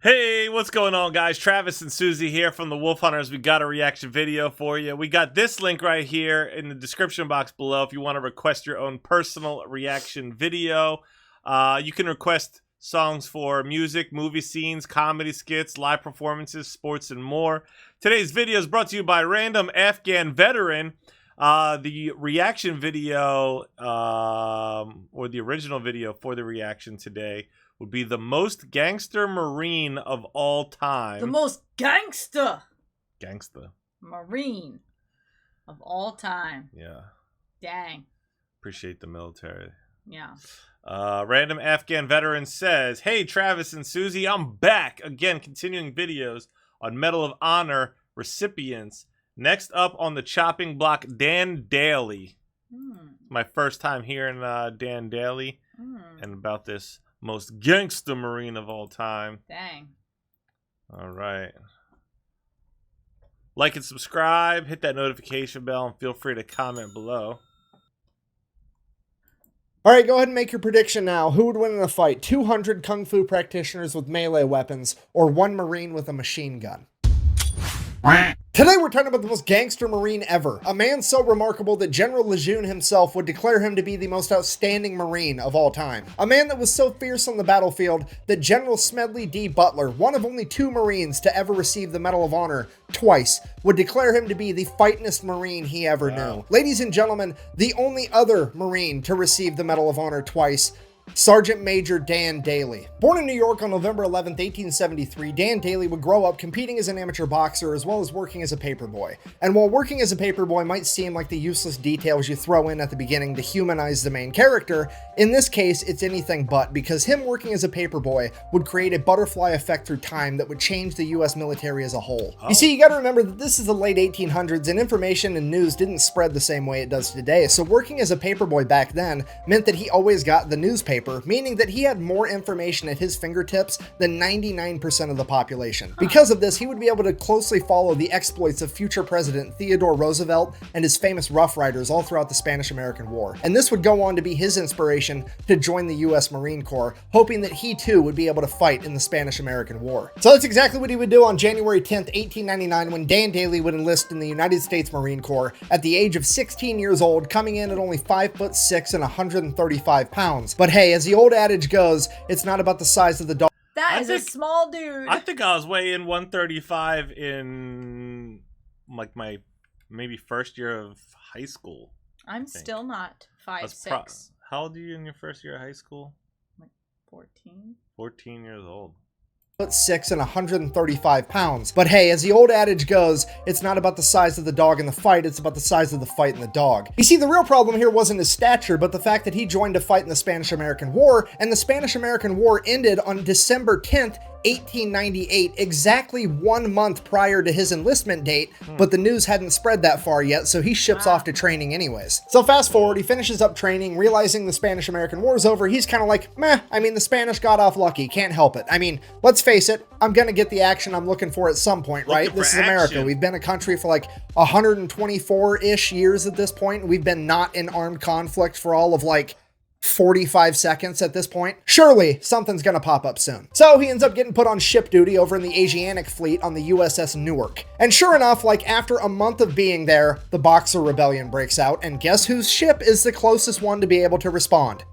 Hey, what's going on, guys? Travis and Suzi here from the Wolf Hunterz. We got a reaction video for you. We got this link right here in the description box below if you want to request your own personal reaction video. You can request songs for music, movie scenes, comedy skits, live performances, sports, and more. Today's video is brought to you by Random Afghan Veteran. The reaction video, or the original video for the reaction today, would be the most gangster Marine of all time. The most gangster Marine of all time. Yeah. Dang. Appreciate the military. Yeah. Random Afghan Veteran says, "Hey, Travis and Suzi, I'm back again, continuing videos on Medal of Honor recipients. Next up on the chopping block, Dan Daly." My first time hearing Dan Daly and about this most gangster Marine of all time. Dang. All right. Like and subscribe, hit that notification bell, and feel free to comment below. All right, go ahead and make your prediction now. Who would win in a fight? 200 Kung Fu practitioners with melee weapons or one Marine with a machine gun? Today we're talking about the most gangster Marine ever. A man so remarkable that General Lejeune himself would declare him to be the most outstanding Marine of all time. A man that was so fierce on the battlefield that General Smedley D. Butler, one of only 2 Marines to ever receive the Medal of Honor twice, would declare him to be the fightingest Marine he ever knew. Ladies and gentlemen, the only other Marine to receive the Medal of Honor twice, Sergeant Major Dan Daly. Born in New York on November 11, 1873, Dan Daly would grow up competing as an amateur boxer as well as working as a paperboy. And while working as a paperboy might seem like the useless details you throw in at the beginning to humanize the main character, in this case it's anything but, because him working as a paperboy would create a butterfly effect through time that would change the US military as a whole. You see, you gotta remember that this is the late 1800s and information and news didn't spread the same way it does today, so working as a paperboy back then meant that he always got the newspaper, meaning that he had more information at his fingertips than 99% of the population. Because of this, he would be able to closely follow the exploits of future President Theodore Roosevelt and his famous Rough Riders all throughout the Spanish-American War. And this would go on to be his inspiration to join the US Marine Corps, hoping that he too would be able to fight in the Spanish-American War. So that's exactly what he would do on January 10th, 1899, when Dan Daly would enlist in the United States Marine Corps at the age of 16 years old, coming in at only 5'6" and 135 pounds. But hey, as the old adage goes, it's not about the size of the dog. That is a small dude. I think I was weighing 135 in like my maybe first year of high school. I'm still not 5'6". How old are you in your first year of high school? Like 14. 14 years old. 6 and 135 pounds. But hey, as the old adage goes, it's not about the size of the dog in the fight, it's about the size of the fight in the dog. You see, the real problem here wasn't his stature, but the fact that he joined to fight in the Spanish-American War, and the Spanish-American War ended on December 10th, 1898, exactly 1 month prior to his enlistment date, but the news hadn't spread that far yet, so he ships off to training anyways. So fast forward, he finishes up training, realizing the Spanish-American War is over. He's kind of like, meh, I mean, the Spanish got off lucky, can't help it. I mean, let's face it, I'm gonna get the action I'm looking for at some point, right? This is America. We've been a country for like 124-ish years at this point. We've been not in armed conflict for all of like 45 seconds at this point. Surely something's gonna pop up soon. So he ends up getting put on ship duty over in the Asiatic fleet on the USS Newark. And sure enough, like after a month of being there, the Boxer Rebellion breaks out, and guess whose ship is the closest one to be able to respond?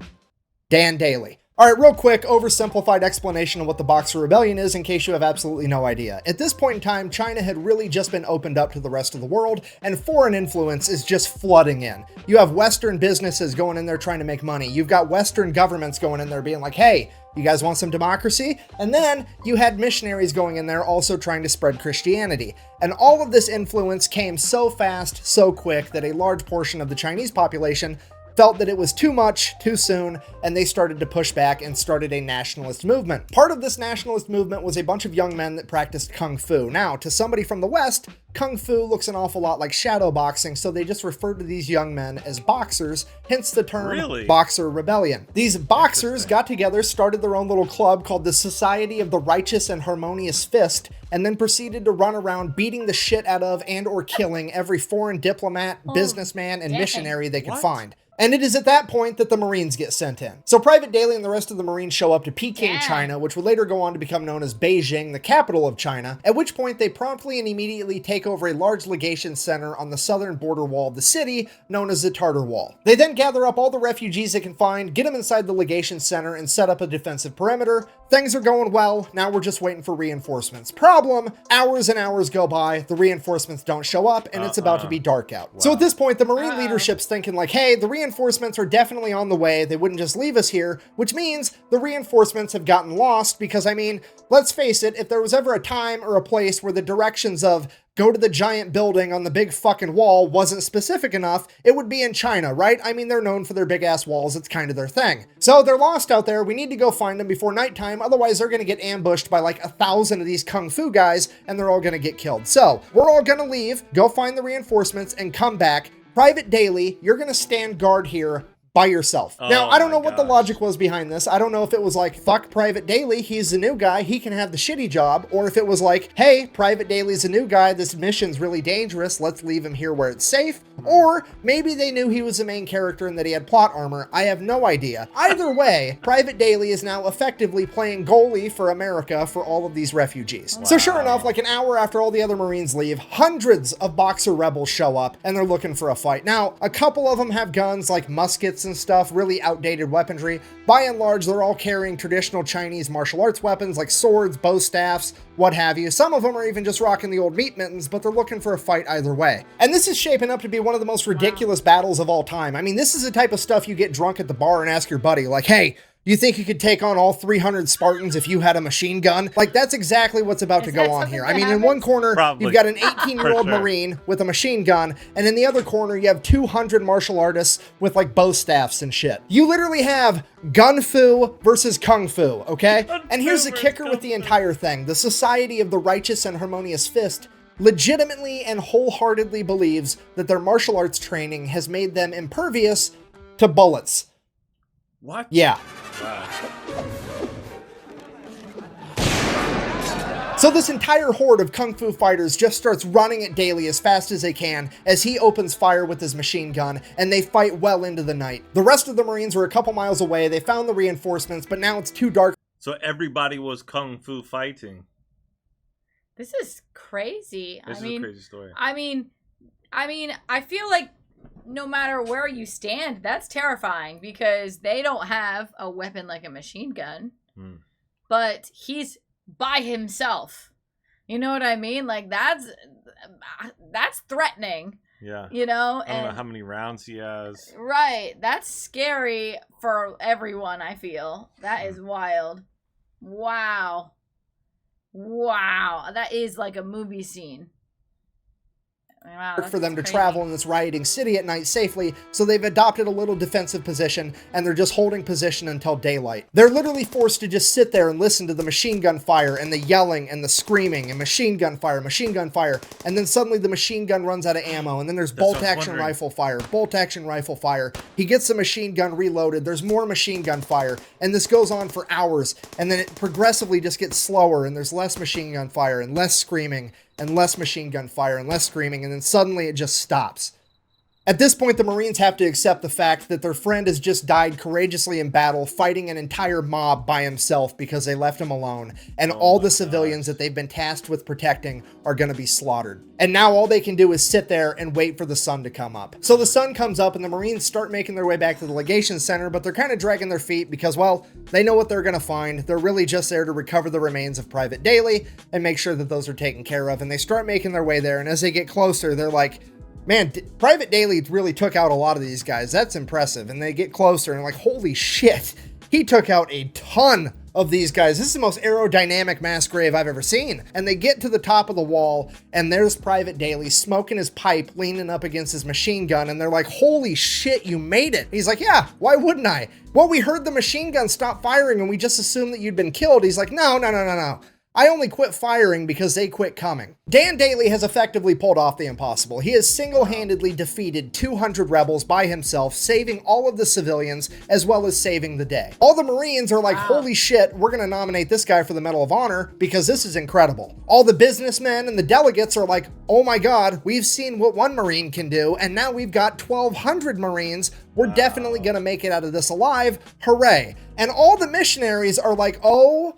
Dan Daly. All right, real quick, oversimplified explanation of what the Boxer Rebellion is in case you have absolutely no idea. At this point in time, China had really just been opened up to the rest of the world, and foreign influence is just flooding in. You have Western businesses going in there trying to make money. You've got Western governments going in there being like, hey, you guys want some democracy? And then you had missionaries going in there also trying to spread Christianity. And all of this influence came so fast, so quick, that a large portion of the Chinese population felt that it was too much, too soon, and they started to push back and started a nationalist movement. Part of this nationalist movement was a bunch of young men that practiced Kung Fu. Now, to somebody from the West, Kung Fu looks an awful lot like shadow boxing, so they just referred to these young men as boxers, hence the term Boxer Rebellion. These boxers got together, started their own little club called the Society of the Righteous and Harmonious Fist, and then proceeded to run around beating the shit out of and or killing every foreign diplomat, businessman, and missionary they could find. And it is at that point that the Marines get sent in. So Private Daly and the rest of the Marines show up to Peking, China, which would later go on to become known as Beijing, the capital of China, at which point they promptly and immediately take over a large legation center on the southern border wall of the city, known as the Tartar Wall. They then gather up all the refugees they can find, get them inside the legation center, and set up a defensive perimeter. Things are going well, now we're just waiting for reinforcements. Problem, hours and hours go by, the reinforcements don't show up, and it's about to be dark out. Wow. So at this point, the Marine leadership's thinking like, hey, the reinforcements are definitely on the way, they wouldn't just leave us here, which means the reinforcements have gotten lost because, I mean, let's face it, if there was ever a time or a place where the directions of go to the giant building on the big fucking wall wasn't specific enough, it would be in China, right? I mean, they're known for their big ass walls. It's kind of their thing. So they're lost out there. We need to go find them before nighttime. Otherwise, they're going to get ambushed by like 1,000 of these kung fu guys and they're all going to get killed. So we're all going to leave, go find the reinforcements and come back. Private Daly, you're going to stand guard here by yourself. Now, I don't know what the logic was behind this. I don't know if it was like, fuck Private Daly, he's the new guy, he can have the shitty job, or if it was like, hey, Private Daly's a new guy, this mission's really dangerous, let's leave him here where it's safe, or maybe they knew he was the main character and that he had plot armor. I have no idea. Either way, Private Daly is now effectively playing goalie for America for all of these refugees. Wow. So sure enough, like an hour after all the other Marines leave, hundreds of Boxer rebels show up and they're looking for a fight. Now, a couple of them have guns like muskets and stuff, really outdated weaponry. By and large, they're all carrying traditional Chinese martial arts weapons like swords, bow staffs, what have you. Some of them are even just rocking the old meat mittens, but they're looking for a fight either way. And this is shaping up to be one of the most ridiculous battles of all time. I mean, this is the type of stuff you get drunk at the bar and ask your buddy, like, hey, you think you could take on all 300 Spartans if you had a machine gun? Like, that's exactly what's about to go on here. I mean, in one corner, you've got an 18-year-old Marine with a machine gun, and in the other corner, you have 200 martial artists with, like, bow staffs and shit. You literally have gun fu versus kung fu, okay? And here's the kicker with the entire thing. The Society of the Righteous and Harmonious Fist legitimately and wholeheartedly believes that their martial arts training has made them impervious to bullets. What? Yeah. Wow. So this entire horde of kung fu fighters just starts running at Daly as fast as they can as he opens fire with his machine gun, and they fight well into the night. The rest of the Marines were a couple miles away. They found the reinforcements, but now it's too dark. So everybody was kung fu fighting. This is crazy. This is a crazy story. I mean, I feel like no matter where you stand, that's terrifying because they don't have a weapon like a machine gun. But he's by himself. You know what I mean? Like that's threatening. Yeah. You know? I don't know how many rounds he has. Right. That's scary for everyone, I feel. That is wild. Wow. Wow. That is like a movie scene. Wow, for them to travel in this rioting city at night safely, so they've adopted a little defensive position, and they're just holding position until daylight. They're literally forced to just sit there and listen to the machine gun fire, and the yelling, and the screaming, and machine gun fire, and then suddenly the machine gun runs out of ammo, and then there's bolt-action rifle fire. He gets the machine gun reloaded, there's more machine gun fire, and this goes on for hours, and then it progressively just gets slower, and there's less machine gun fire, and less screaming, and less machine gun fire, and less screaming, and then suddenly it just stops. At this point, the Marines have to accept the fact that their friend has just died courageously in battle, fighting an entire mob by himself because they left him alone, and all the civilians that they've been tasked with protecting are going to be slaughtered. And now all they can do is sit there and wait for the sun to come up. So the sun comes up and the Marines start making their way back to the legation center, but they're kind of dragging their feet because, well, they know what they're going to find. They're really just there to recover the remains of Private Daly and make sure that those are taken care of. And they start making their way there, and as they get closer, they're like, man, Private Daly really took out a lot of these guys. That's impressive. And they get closer and like, holy shit, he took out a ton of these guys. This is the most aerodynamic mass grave I've ever seen. And they get to the top of the wall, and there's Private Daly smoking his pipe, leaning up against his machine gun, and they're like, holy shit, you made it. He's like, yeah, why wouldn't I? Well, we heard the machine gun stop firing, and we just assumed that you'd been killed. He's like, no. I only quit firing because they quit coming. Dan Daly has effectively pulled off the impossible. He has single-handedly defeated 200 rebels by himself, saving all of the civilians as well as saving the day. All the Marines are like, holy shit, we're gonna nominate this guy for the Medal of Honor because this is incredible. All the businessmen and the delegates are like, oh my god, we've seen what one Marine can do, and now we've got 1,200 Marines. We're definitely gonna make it out of this alive. Hooray. And all the missionaries are like, oh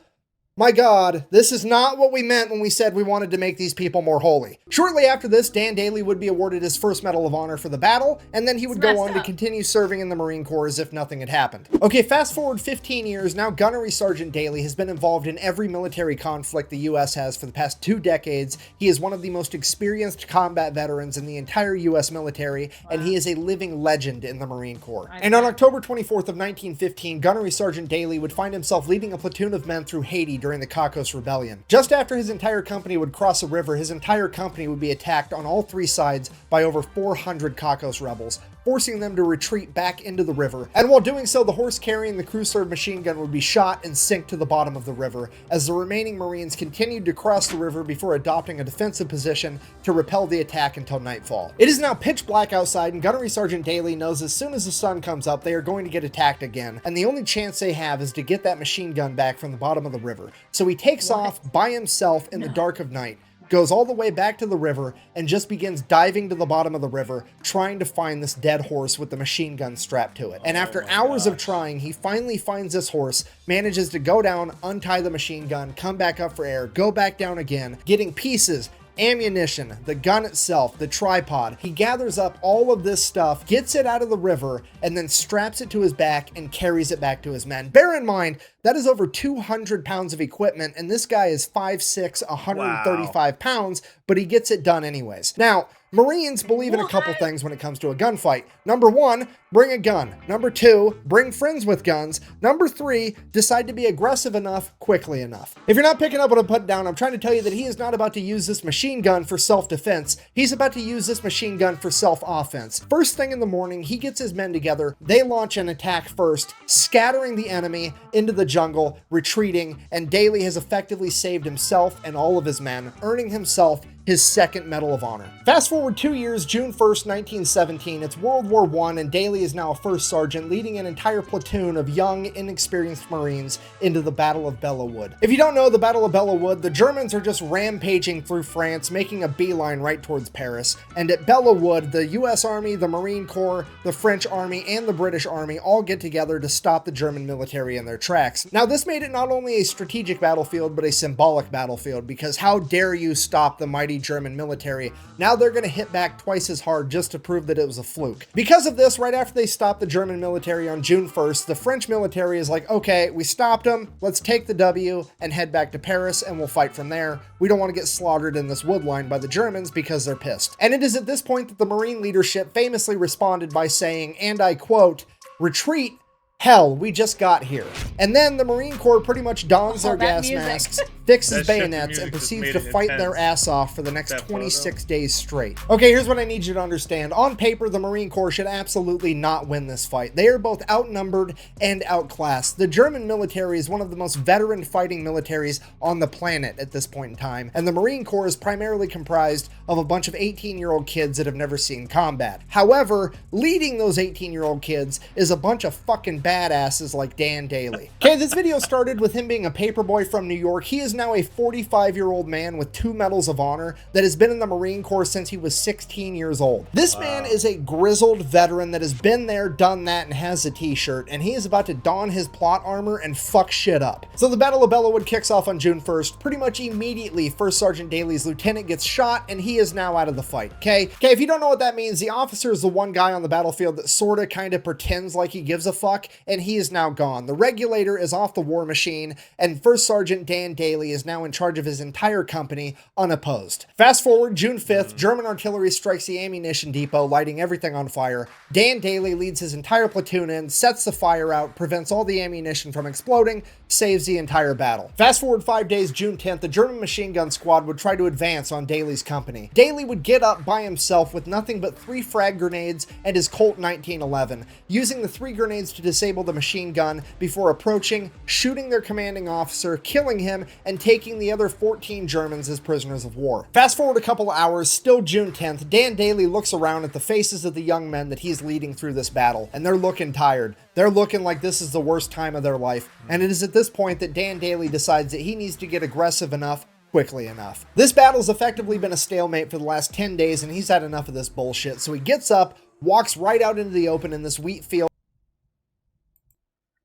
my god, this is not what we meant when we said we wanted to make these people more holy. Shortly after this, Dan Daly would be awarded his first Medal of Honor for the battle, and then he would go on to continue serving in the Marine Corps as if nothing had happened. Okay, fast forward 15 years, now Gunnery Sergeant Daly has been involved in every military conflict the US has for the past 2 decades. He is one of the most experienced combat veterans in the entire US military, and he is a living legend in the Marine Corps. And on October 24th of 1915, Gunnery Sergeant Daly would find himself leading a platoon of men through Haiti during the Cocos Rebellion. Just after his entire company would cross a river, his entire company would be attacked on all 3 sides by over 400 Cocos rebels, forcing them to retreat back into the river. And while doing so, the horse carrying the crew-served machine gun would be shot and sink to the bottom of the river, as the remaining Marines continued to cross the river before adopting a defensive position to repel the attack until nightfall. It is now pitch black outside, and Gunnery Sergeant Daly knows as soon as the sun comes up, they are going to get attacked again, and the only chance they have is to get that machine gun back from the bottom of the river. So he takes off by himself in the dark of night, goes all the way back to the river, and just begins diving to the bottom of the river, trying to find this dead horse with the machine gun strapped to it. And after hours of trying, he finally finds this horse, manages to go down, untie the machine gun, come back up for air, go back down again, getting pieces, ammunition, the gun itself, the tripod. He gathers up all of this stuff, gets it out of the river, and then straps it to his back and carries it back to his men. Bear in mind, that is over 200 pounds of equipment, and this guy is 5'6", 135 pounds, but he gets it done anyways. Now, Marines believe in a couple things when it comes to a gunfight. Number 1, bring a gun. Number 2, bring friends with guns. Number 3, decide to be aggressive enough, quickly enough. If you're not picking up what I'm putting down, I'm trying to tell you that he is not about to use this machine gun for self-defense. He's about to use this machine gun for self-offense. First thing in the morning, he gets his men together. They launch an attack first, scattering the enemy into the jungle, retreating, and Daly has effectively saved himself and all of his men, earning himself his second Medal of Honor. Fast forward 2 years, June 1st, 1917, it's World War I, and Daly is now a first sergeant leading an entire platoon of young, inexperienced Marines into the Battle of Belleau. If you don't know the Battle of Belleau, the Germans are just rampaging through France, making a beeline right towards Paris. And at Belleau, the US Army, the Marine Corps, the French Army, and the British Army all get together to stop the German military in their tracks. Now, this made it not only a strategic battlefield, but a symbolic battlefield, because how dare you stop the mighty German military? Now they're going to hit back twice as hard just to prove that it was a fluke. Because of this, right after they stopped the German military on June 1st, the French military is like, okay, we stopped them, let's take the W and head back to Paris and we'll fight from there. We don't want to get slaughtered in this wood line by the Germans because they're pissed. And it is at this point that the Marine leadership famously responded by saying, and I quote, "Retreat? Hell, we just got here." And then the Marine Corps pretty much dons their gas masks, fixes bayonets, and proceeds to fight their ass off for the next 26 days straight. Okay, here's what I need you to understand. On paper, the Marine Corps should absolutely not win this fight. They are both outnumbered and outclassed. The German military is one of the most veteran fighting militaries on the planet at this point in time, and the Marine Corps is primarily comprised of a bunch of 18-year-old kids that have never seen combat. However, leading those 18-year-old kids is a bunch of fucking badasses like Dan Daly. Okay, this video started with him being a paperboy from New York. He is now a 45-year-old man with 2 Medals of Honor that has been in the Marine Corps since he was 16 years old. This man is a grizzled veteran that has been there, done that, and has a t-shirt, and he is about to don his plot armor and fuck shit up. So the Battle of Belleau kicks off on June 1st. Pretty much immediately, First Sergeant Daly's lieutenant gets shot, and he is now out of the fight. Okay, if you don't know what that means, the officer is the one guy on the battlefield that sorta kinda pretends like he gives a fuck, and he is now gone. The regulator is off the war machine, and First Sergeant Dan Daly is now in charge of his entire company, unopposed. Fast forward, June 5th, German artillery strikes the ammunition depot, lighting everything on fire. Dan Daly leads his entire platoon in, sets the fire out, prevents all the ammunition from exploding, saves the entire battle. Fast forward 5 days, June 10th, the German machine gun squad would try to advance on Daly's company. Daly would get up by himself with nothing but 3 frag grenades and his Colt 1911, using the 3 grenades to disable the machine gun before approaching, shooting their commanding officer, killing him, and taking the other 14 Germans as prisoners of war. Fast forward a couple of hours, still June 10th, Dan Daly looks around at the faces of the young men that he's leading through this battle, and they're looking tired. They're looking like this is the worst time of their life, and it is at this point that Dan Daly decides that he needs to get aggressive enough quickly enough. This battle's effectively been a stalemate for the last 10 days, and he's had enough of this bullshit, so he gets up, walks right out into the open in this wheat field.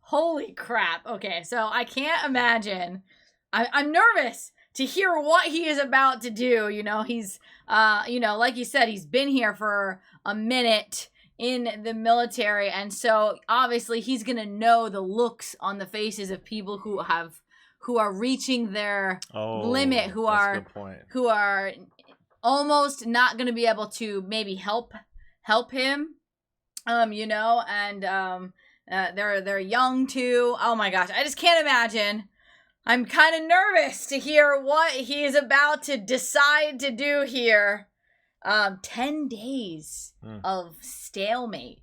Holy crap. Okay, so I can't imagine. I'm nervous to hear what he is about to do. You know, he's, like you said, he's been here for a minute in the military, and so obviously he's gonna know the looks on the faces of people who are reaching their limit, who are almost not gonna be able to maybe help him, they're young too. Oh my gosh, I just can't imagine. I'm kind of nervous to hear what he is about to decide to do here. 10 days of stalemate.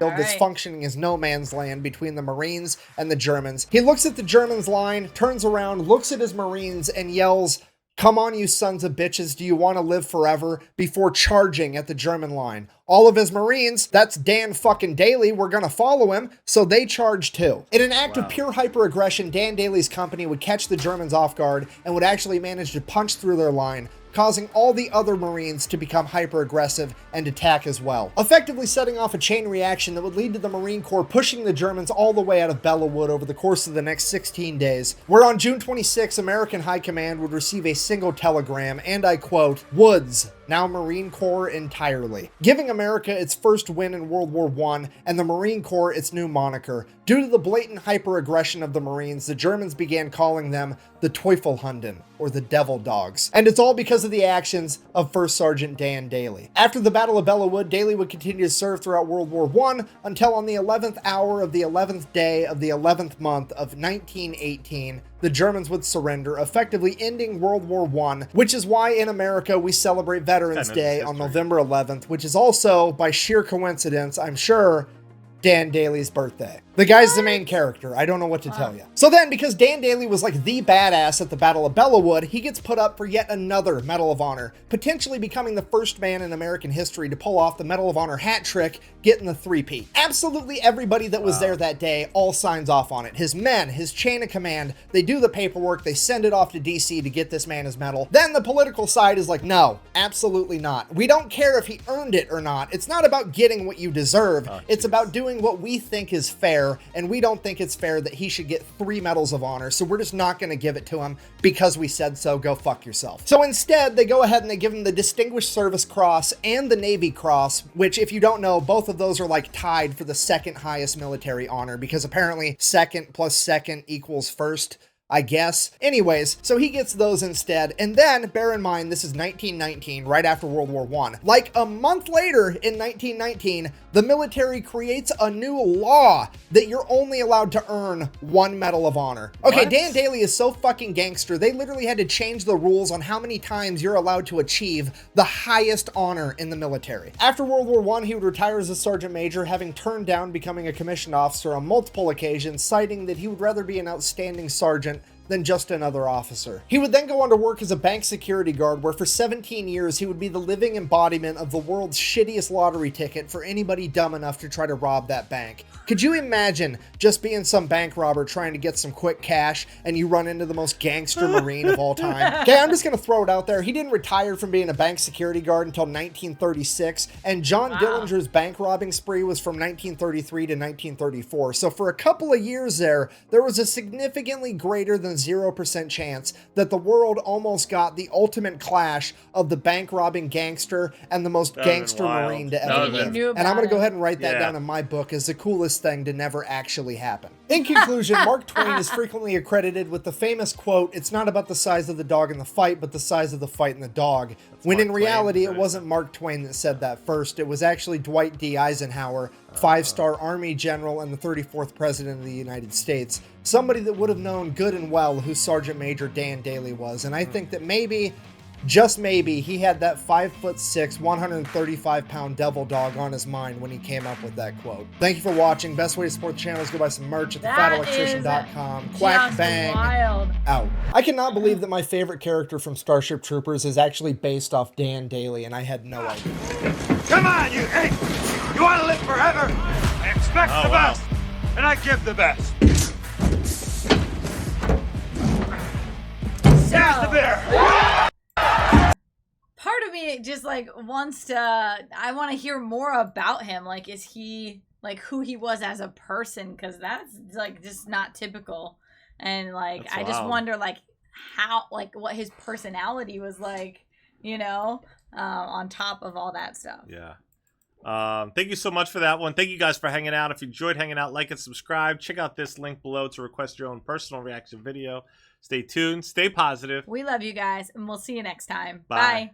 That's functioning as no man's land between the Marines and the Germans. He looks at the Germans' line, turns around, looks at his Marines, and yells, "Come on, you sons of bitches, do you want to live forever?" before charging at the German line. All of his Marines, that's Dan fucking Daly, were gonna follow him, so they charged too. In an act of pure hyper-aggression, Dan Daly's company would catch the Germans off guard and would actually manage to punch through their line, causing all the other Marines to become hyper-aggressive and attack as well, effectively setting off a chain reaction that would lead to the Marine Corps pushing the Germans all the way out of Belleau over the course of the next 16 days, where on June 26, American High Command would receive a single telegram, and I quote, "Woods, now Marine Corps entirely," giving America its first win in World War I and the Marine Corps its new moniker. Due to the blatant hyper-aggression of the Marines, the Germans began calling them the Teufelhunden, or the Devil Dogs. And it's all because of the actions of First Sergeant Dan Daly. After the Battle of Belleau, Daly would continue to serve throughout World War I until on the 11th hour of the 11th day of the 11th month of 1918, the Germans would surrender, effectively ending World War I, which is why in America we celebrate Veterans Day on November 11th, which is also, by sheer coincidence, I'm sure, Dan Daly's birthday. The guy's the main character. I don't know what to tell you. So then, because Dan Daly was like the badass at the Battle of Belleau, he gets put up for yet another Medal of Honor, potentially becoming the first man in American history to pull off the Medal of Honor hat trick, getting the three-peat. Absolutely everybody that was there that day all signs off on it. His men, his chain of command, they do the paperwork, they send it off to DC to get this man his medal. Then the political side is like, no, absolutely not. We don't care if he earned it or not. It's not about getting what you deserve. It's about doing what we think is fair, and we don't think it's fair that he should get 3 medals of honor, so we're just not going to give it to him because we said so. Go fuck yourself. So instead, they go ahead and they give him the Distinguished Service Cross and the Navy Cross, which, if you don't know, both of those are like tied for the second highest military honor, because apparently second plus second equals first, I guess. Anyways, so he gets those instead. And then, bear in mind, this is 1919, right after World War I. Like a month later in 1919, the military creates a new law that you're only allowed to earn 1 Medal of Honor. Okay, what? Dan Daly is so fucking gangster, they literally had to change the rules on how many times you're allowed to achieve the highest honor in the military. After World War I, he would retire as a sergeant major, having turned down becoming a commissioned officer on multiple occasions, citing that he would rather be an outstanding sergeant than just another officer. He would then go on to work as a bank security guard, where for 17 years he would be the living embodiment of the world's shittiest lottery ticket for anybody dumb enough to try to rob that bank. Could you imagine just being some bank robber trying to get some quick cash and you run into the most gangster Marine of all time? Okay, I'm just gonna throw it out there. He didn't retire from being a bank security guard until 1936, and John Dillinger's bank robbing spree was from 1933 to 1934. So for a couple of years there was a significantly greater than 0% chance that the world almost got the ultimate clash of the bank robbing gangster and the most gangster Marine to ever live. And I'm gonna go ahead and write that down in my book as the coolest thing to never actually happen. In conclusion, Mark Twain is frequently accredited with the famous quote, "It's not about the size of the dog in the fight, but the size of the fight in the dog." When in reality, it wasn't Mark Twain that said that first. It was actually Dwight D. Eisenhower, 5-star Army general and the 34th President of the United States. Somebody that would have known good and well who Sergeant Major Dan Daly was. And I think that maybe, just maybe, he had that 5'6", 135-pound devil dog on his mind when he came up with that quote. Thank you for watching. Best way to support the channel is go buy some merch at thefatelectrician.com. Quack bang. Wild. Out. I cannot believe that my favorite character from Starship Troopers is actually based off Dan Daly, and I had no idea. Come on, you ape! You want to live forever? I expect the best, and I give the best. Here's the beer. Part of me just like wants to. I want to hear more about him. Like, is he like who he was as a person? Because that's like just not typical. And like, I just wonder like how, like, what his personality was like. You know, on top of all that stuff. Yeah. Thank you so much for that one. Thank you guys for hanging out. If you enjoyed hanging out, like and subscribe. Check out this link below to request your own personal reaction video. Stay tuned. Stay positive. We love you guys, and we'll see you next time. Bye. Bye.